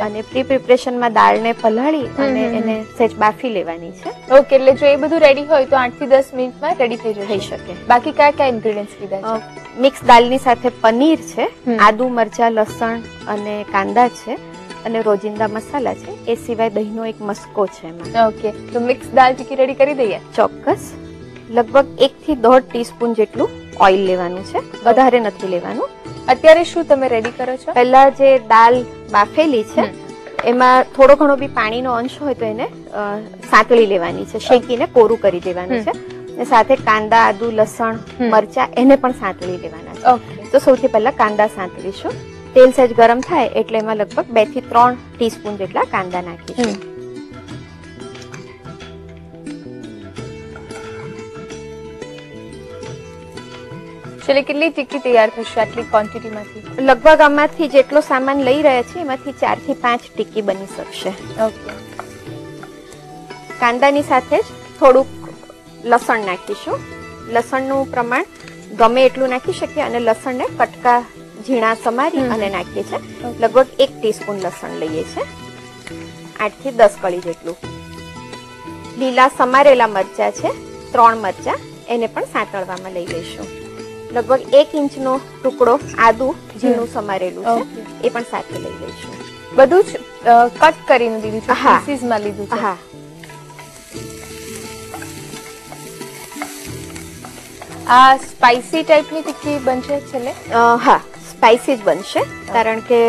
અને પ્રી પ્રિપરેશનમાં દાળને પલાળી અને એને સહેજ બાફી લેવાની છે. ઓકે, એટલે જો એ બધું રેડી હોય તો 8 થી 10 મિનિટમાં રેડી થઈ શકે. બાકી કયા કયા ઇન્ગ્રેડિયન્ટ્સ લીધા છે? મિક્સ દાળની સાથે પનીર છે, આદુ મરચા લસણ અને કાંદા છે અને રોજિંદા મસાલા છે. એ સિવાય દહીંનો એક મસ્કો છે એમાં. ઓકે, તો મિક્સ દાળ ટીકી રેડી કરી દઈએ. ચોક્કસ. લગભગ 1 થી 1.5 ટીસ્પૂન જેટલું ઓઇલ લેવાનું છે, વધારે નથી લેવાનું. અત્યારે શું તમે રેડી કરો છો? પહેલા જે દાળ બાફેલી છે એમાં થોડો ઘણો બી પાણીનો અંશ હોય તો એને સાંતળી લેવાની છે, શેકીને કોરું કરી દેવાનું છે. અને સાથે કાંદા આદુ લસણ મરચા એને પણ સાંતળી લેવાના છે. તો સૌથી પહેલા કાંદા સાંતળીશું. તેલ સહેજ ગરમ થાય એટલે એમાં લગભગ 2 થી 3 ટીસ્પૂન જેટલા કાંદા નાખીશું. છેલ્લે કેટલી ટીકી તૈયાર થશે આટલી ક્વોન્ટિટીમાંથી? લગભગ આમાંથી જેટલો સામાન લઈ રહ્યા છીએ એમાંથી 4 થી 5 ટીકી બની શકશે. ઓકે. કાંદાની સાથે જ થોડુંક લસણ નાખીશું. લસણનું પ્રમાણ ગમે એટલું નાખી શકીએ અને લસણને કટકા ઝીણા સમારી અને નાખીએ છીએ. લગભગ 1 ટીસ્પૂન લસણ લઈએ છીએ. 8 થી 10 કળી જેટલું. લીલા સમારેલા મરચા છે 3 મરચા, એને પણ સાંતળવામાં લઈ લઈશું. લગભગ 1 ઇંચનો ટુકડો આદુ ઝીણું સમારેલું છે, એ પણ સાથે લઈ લઈશું. બધું જ કટ કરીને લીધું છે, પીસીસમાં લીધું છે. હા. આ સ્પાઇસી ટાઈપની ટિક્કી બનશે છેલ્લે? હા, સ્પાઇસી જ બનશે કારણ કે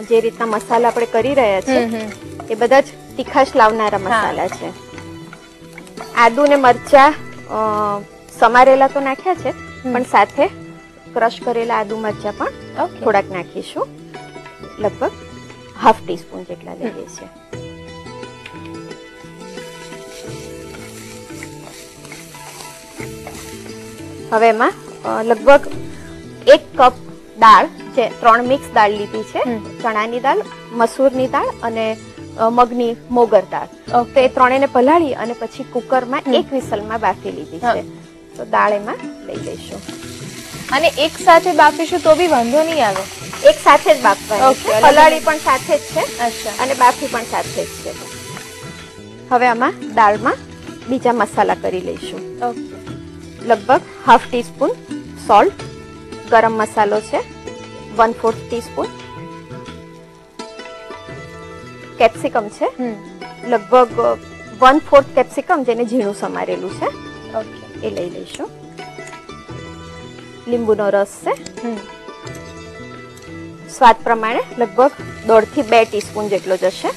જે રીતના મસાલા આપણે કરી રહ્યા છીએ એ બધા જ તીખાશ લાવનારા મસાલા છે. આદુ ને મરચા સમારેલા તો નાખ્યા છે પણ સાથે ક્રશ કરેલા આદુ મરચા પણ થોડાક નાખીશું. લગભગ 1/2 ટીસ્પૂન જેટલા લઈએ છીએ. હવે એમાં લગભગ 1 કપ દાળ છે, 3 મિક્સ દાળ લીધી છે, ચણાની દાળ, મસૂરની દાળ અને મગની મોગર દાળ. તો એ ત્રણેયને પલાળી અને પછી કુકરમાં 1 વિસલમાં બાફી લીધી છે. તો દાળ એમાં લઈ લઈશું. અને એક સાથે બાફીશું તો બી વાંધો નહીં આવે? એક સાથે જ બાફવાની છે, પલાળી પણ સાથે જ છે અને બાફી પણ સાથે જ છે. હવે આમાં દાળમાં બીજા મસાલા કરી લઈશું. લગભગ 1/2 ટીસ્પૂન સોલ્ટ, ગરમ મસાલો છે 1/4 ટીસ્પૂન, કેપ્સિકમ છે લગભગ 1/4 કેપ્સિકમ જેને ઝીણું સમારેલું છે, એ લઈ લઈશું. લીંબુનો રસ છે, સ્વાદ પ્રમાણે લગભગ 1.5 થી 2 ટીસ્પૂન જેટલો જશે.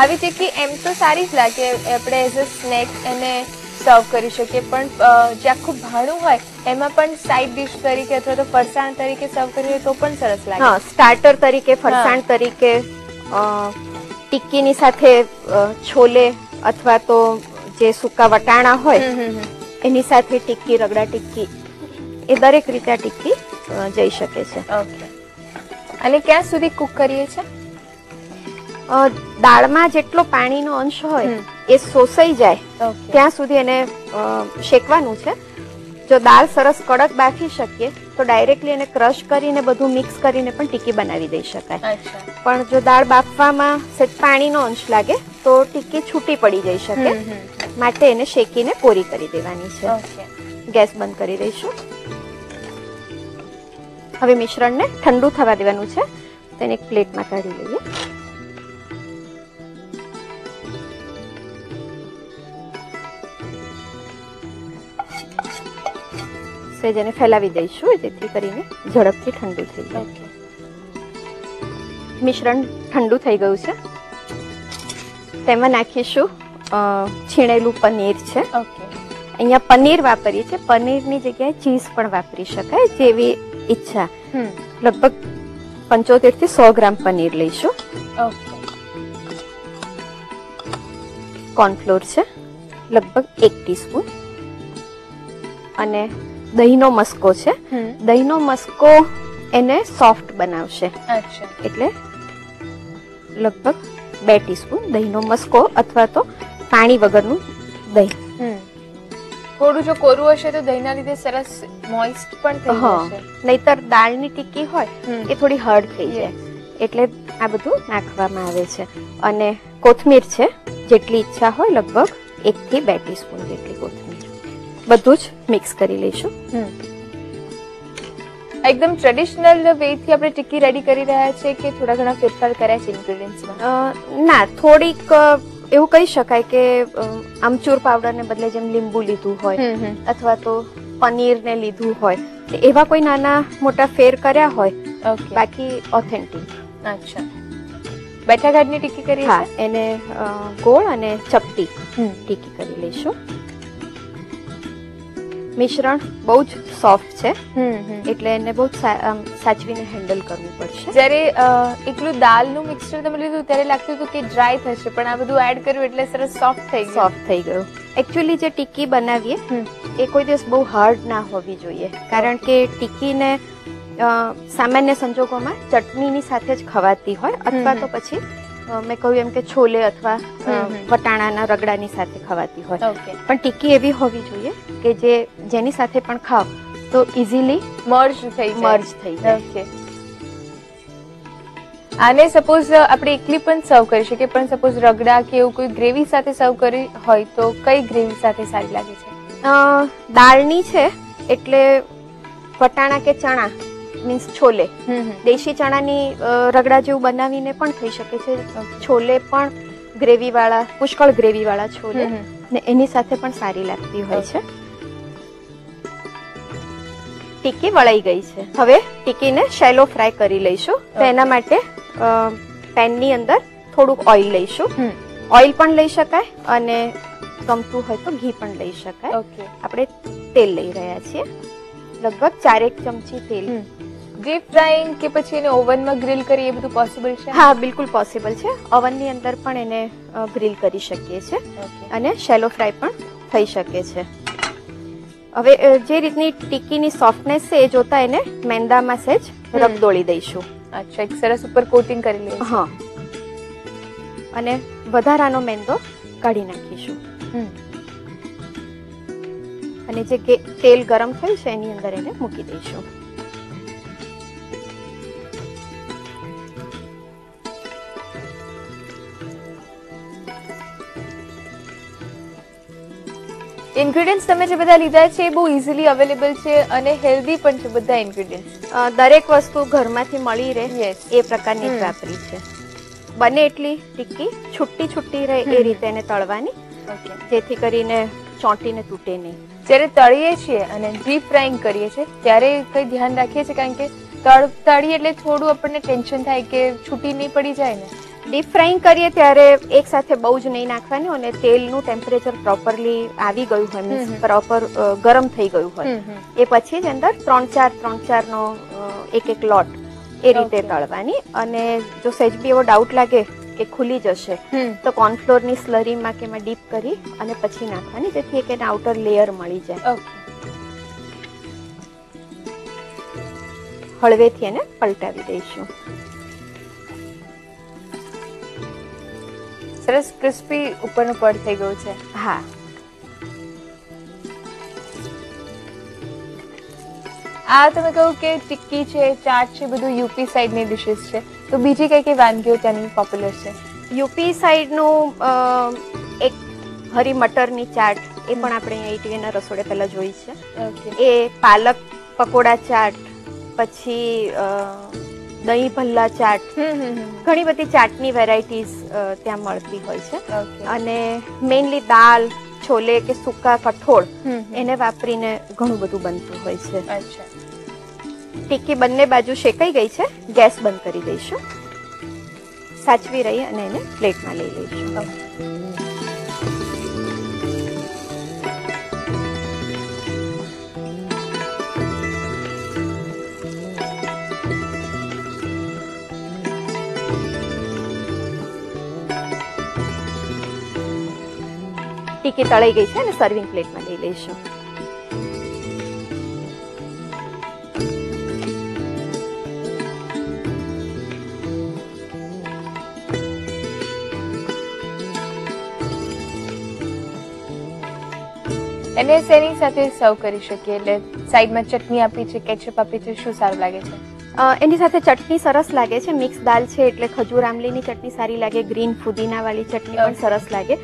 આવી ટિક્કી એમ તો સારી જ લાગે, આપણે એઝ અ સ્નેક એને સર્વ કરી શકીએ, પણ જે આખું ભાણું હોય એમાં પણ સાઈડ ડિશ તરીકે અથવા તો ફરસાણ તરીકે સર્વ કરીએ તો પણ સરસ લાગે. હા, સ્ટાર્ટર તરીકે, ફરસાણ તરીકે, ટિક્કીની સાથે છોલે અથવા તો જે સૂકા વટાણા હોય એની સાથે ટિક્કી, રગડા ટિક્કી, એ દરેક રીતે આ ટિક્કી જઈ શકે છે. અને ક્યાં સુધી કુક કરીએ છીએ? દાળમાં જેટલો પાણીનો અંશ હોય એ શોષાઈ જાય ત્યાં સુધી એને શેકવાનું છે. જો દાળ સરસ કડક બાફી શકીએ તો ડાયરેક્ટલી એને ક્રશ કરીને બધું મિક્સ કરીને પણ ટિક્કી બનાવી દઈ શકાય. પણ જો દાળ બાફવામાં સહેજ પાણીનો અંશ લાગે તો ટિક્કી છૂટી પડી જઈ શકે, માટે એને શેકીને કોરી કરી દેવાની છે. ગેસ બંધ કરી દઈશું. હવે મિશ્રણને ઠંડુ થવા દેવાનું છે. તેને એક પ્લેટમાં કાઢી લઈએ. સહેજ એને ફેલાવી દઈશું જેથી કરીને ઝડપથી ઠંડુ થઈ જાય. મિશ્રણ ઠંડુ થઈ ગયું છે. તેમાં નાખીશું છીણેલું પનીર છે. અહીંયા પનીર વાપરીએ છીએ, પનીરની જગ્યાએ ચીઝ પણ વાપરી શકાય, જેવી ઈચ્છા. લગભગ 75 થી 100 ગ્રામ પનીર લઈશું. કોર્નફ્લોર છે લગભગ 1 ટીસ્પૂન અને દહીંનો મસ્કો છે. દહીંનો મસ્કો એને સોફ્ટ બનાવશે, એટલે લગભગ 2 ટીસ્પૂન દહીંનો મસ્કો અથવા તો પાણી વગરનું દહીં. થોડું જો કોરું હશે તો દહીંના લીધે સરસ મોઇસ્ટ પણ થઈ હા જશે. નહીતર દાળની ટિક્કી હોય હમ. એ થોડી હાર્ડ થઈ જાય, એટલે આ બધું નાખવામાં આવે છે. અને કોથમીર છે, જેટલી ઈચ્છા હોય લગભગ 1 થી 2 ટીસ્પૂન જેટલી કોથમીર, બધું જ મિક્સ કરી લઈશું. એકદમ ટ્રેડિશનલ વે થી આપણે ટિક્કી રેડી કરી રહ્યા છે કે થોડા ઘણા ફેરફાર કર્યા છે ઇન્ગ્રેડિયન્ટ્સમાં? ના, થોડીક એવું કહી શકાય કે આમચૂર પાવડરને બદલે જેમ લીંબુ લીધું હોય અથવા તો પનીરને લીધું હોય, એવા કોઈ નાના મોટા ફેર કર્યા હોય, ઓકે. બાકી ઓથેન્ટિક. અચ્છા, બેઠા ઘાટની ટિક્કી કરી હા, એને ગોળ અને ચપટી છે. ટીકી કરી લઈશું. મિશ્રણ બહુ જ સોફ્ટ છે, એટલે એને બહુ જ સાચવીને હેન્ડલ કરવું પડશે. જ્યારે એકલું દાળનું મિક્સચર તમે લીધું ત્યારે લાગતું હતું કે ડ્રાય થશે, પણ આ બધું એડ કર્યું એટલે સરસ સોફ્ટ થઈ ગયું. સોફ્ટ થઈ ગયું. એકચ્યુઅલી જે ટિક્કી બનાવીએ એ કોઈ દિવસ બહુ હાર્ડ ના હોવી જોઈએ, કારણ કે ટિક્કીને સામાન્ય સંજોગોમાં ચટણીની સાથે જ ખવાતી હોય, અથવા તો પછી મેં કહ્યું એમ કે છોલે અથવા વટાણાના રગડાની સાથે ખવાતી હોય. ઓકે. પણ ટિક્કી એવી હોવી જોઈએ કે જેની સાથે પણ ખાવ તો ઇઝીલી મર્જ થઈ જાય. મર્જ થઈ જાય. ઓકે. આને સપોઝ આપણે એકલી પણ સર્વ કરી શકીએ, પણ સપોઝ રગડા કે એવું કોઈ ગ્રેવી સાથે સર્વ કરી હોય તો કઈ ગ્રેવી સાથે સારી લાગે છે? દાળની છે એટલે વટાણા કે ચણા મીન્સ છોલે, દેશી ચણાની રગડા જેવું બનાવીને પણ થઈ શકે છે. છોલે પણ ગ્રેવી વાળા, પુષ્કળ ગ્રેવી વાળા છોલે, ને એની સાથે પણ સારી લાગતી હોય છે. ટિક્કી વળાઈ ગઈ છે. હવે ટિક્કીને શેલો ફ્રાય કરી લઈશું. તો એના માટે પેનની અંદર થોડુંક ઓઇલ લઈશું. ઓઇલ પણ લઈ શકાય અને ગમતું હોય તો ઘી પણ લઈ શકાય. ઓકે. આપણે તેલ લઈ રહ્યા છીએ, લગભગ 4 ચમચી તેલ. ડીપ ફ્રાઈંગ કે પછી એને ઓવનમાં ગ્રીલ કરી એ બધું પોસિબલ છે? હા, બિલકુલ પોસિબલ છે. ઓવનની અંદર પણ એને ગ્રીલ કરી શકીએ છીએ અને શેલો ફ્રાય પણ થઈ શકે છે. હવે જે રીતની ટિક્કીની સોફ્ટનેસ છે એ જોતા એને મેંદામાં સહેજ રગદોળી દઈશું. અચ્છા, એક સરસ ઉપર કોટિંગ કરી લઈએ. હા, અને વધારાનો મેંદો કાઢી નાખીશું. અને જે તેલ ગરમ થયું છે એની અંદર એને મૂકી દઈશું. ઇન્ગ્રેડિયન્ટ્સ તમે જે બધા લીધા છે એ બહુ ઇઝીલી અવેલેબલ છે અને હેલ્ધી પણ છે બધા ઇન્ગ્રેડિયન્ટ્સ. દરેક વસ્તુ ઘરમાંથી મળી રહે Yes. એ પ્રકારની જ વાપરી છે. બને એટલી ટિક્કી છૂટી રહે એ રીતે એને તળવાની, જેથી કરીને ચોંટીને તૂટે નહીં. જ્યારે તળીએ છીએ અને ડીપ ફ્રાઈંગ કરીએ છીએ ત્યારે કઈ ધ્યાન રાખીએ છીએ? કારણ કે તળીએ એટલે થોડું આપણને ટેન્શન થાય કે છૂટી નહીં પડી જાય ને. ડીપ ફ્રાઈંગ કરીએ ત્યારે એક સાથે બહુ જ નહીં નાખવાનું, અને તેલનું ટેમ્પરેચર પ્રોપરલી આવી ગયું હોય, મીન્સ પ્રોપર ગરમ થઈ ગયું હોય, એ પછી જ અંદર 3-4 નો એક લોટ એ રીતે તળવાની. અને જો સહેજ બી એવો ડાઉટ લાગે કે ખુલી જશે તો કોર્નફ્લોરની સ્લરીમાં કે એમાં ડીપ કરી અને પછી નાખવાની, જેથી એક એને આઉટર લેયર મળી જાય. હળવેથી એને પલટાવી દઈશું. સરસ ક્રિસ્પી ઉપરનું પડ થઈ ગયું છે. હા, આ તમે કહ્યું કે ટિક્કી છે, ચાટ છે, બધું યુપી સાઈડની ડિશિસ છે, તો બીજી કઈ કઈ વાનગીઓ ત્યાંની પોપ્યુલર છે? યુપી સાઈડનું એક હરી મટરની ચાટ, એ પણ આપણે અહીંયા ઈટીવીના રસોડે પહેલા જોઈ છે. એ પાલક પકોડા ચાટ, પછી દહીં ભલ્લા ચાટ, ઘણી બધી ચાટની વેરાયટીઝ ત્યાં મળતી હોય છે. અને મેઇનલી દાલ, છોલે કે સૂકા કઠોળ એને વાપરીને ઘણું બધું બનતું હોય છે. અચ્છા. ટિક્કી બંને બાજુ શેકાઈ ગઈ છે, ગેસ બંધ કરી દઈશું. સાચવી રહી અને એને પ્લેટમાં લઈ લઈશું. ટિક્કી તળાઈ ગઈ છે અને સર્વિંગ પ્લેટમાં લઈ લઈશું. અને શેની સાથે સર્વ કરી શકીએ? એટલે સાઈડમાં ચટણી આપી છે, કેચઅપ આપી છે, શું સારું લાગે છે? એની સાથે ચટણી સરસ લાગે છે. મિક્સ દાલ છે એટલે ખજૂર આમલીની ચટણી સારી લાગે. ગ્રીન ફુદીના વાળી ચટણી પણ સરસ લાગે.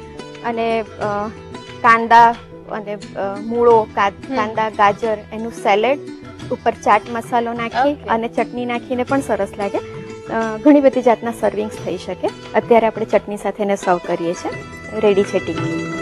અને કાંદા અને મૂળો, કાંદા, ગાજર એનું સેલેડ ઉપર ચાટ મસાલો નાખી અને ચટણી નાખીને પણ સરસ લાગે. ઘણી બધી જાતના સર્વિંગ્સ થઈ શકે. અત્યારે આપણે ચટણી સાથે સર્વ કરીએ છીએ. રેડી છે ટીંગલી.